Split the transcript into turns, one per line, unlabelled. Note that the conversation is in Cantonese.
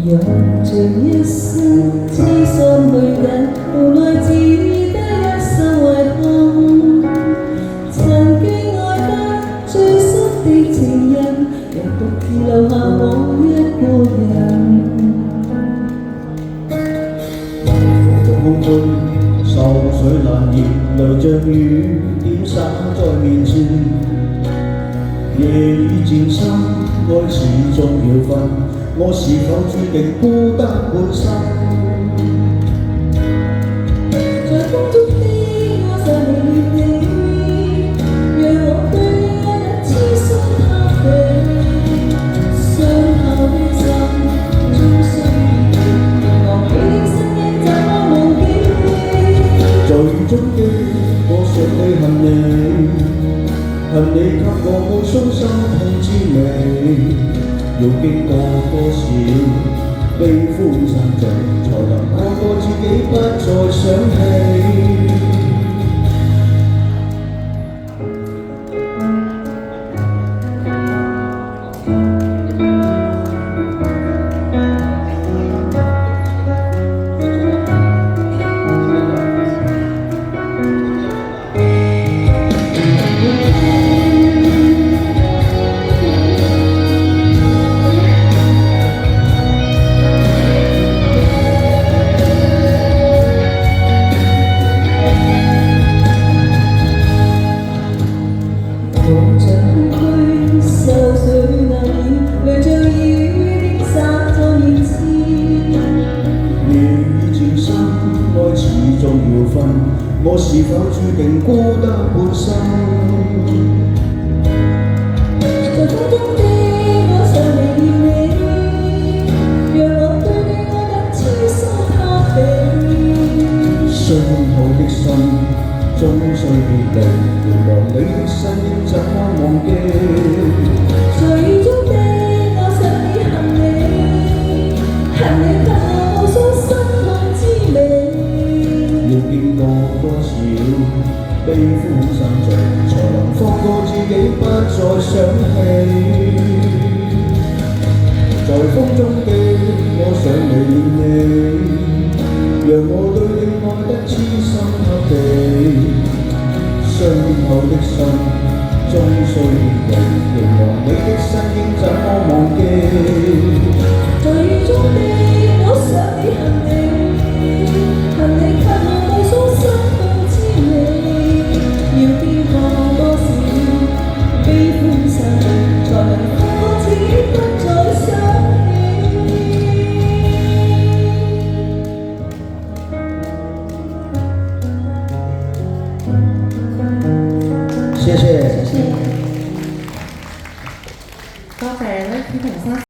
用盡一生痴心去忍，無奈只得一生遺憾。曾經愛得最深的情人，唯獨只留下我一個人。
空中愁緒難言，淚像雨點灑在面前。夜已漸深，愛始終要分，我是否注定孤單半生？
在風中的我想念你，讓我對你愛得痴心塌地。傷透的心終須別，忘記的身影怎麼忘記？
最終的我想你恨你，恨你給我無數心痛滋味。要經過多少悲歡散聚，才能看過自己不再想起。我是否注定孤單半生？
在風中的我想念你，讓我對你愛得痴心塌地。
傷透的心終須別離，遙望你的身影怎麼忘記？
在雨中的我想你恨你，恨你給我無數心痛滋味。
要經過多少悲歡散聚，才能放過自己不再想起。在風中的我想你，讓我對你愛得痴心塌地。傷透的心終須別離，凝望你的身影怎麼忘記？
在雨中的我想你恨你，恨你給我無數心痛滋味。要經過多少悲歡散聚，才能看過自己不再想
起。謝謝。
多謝咧，小童生。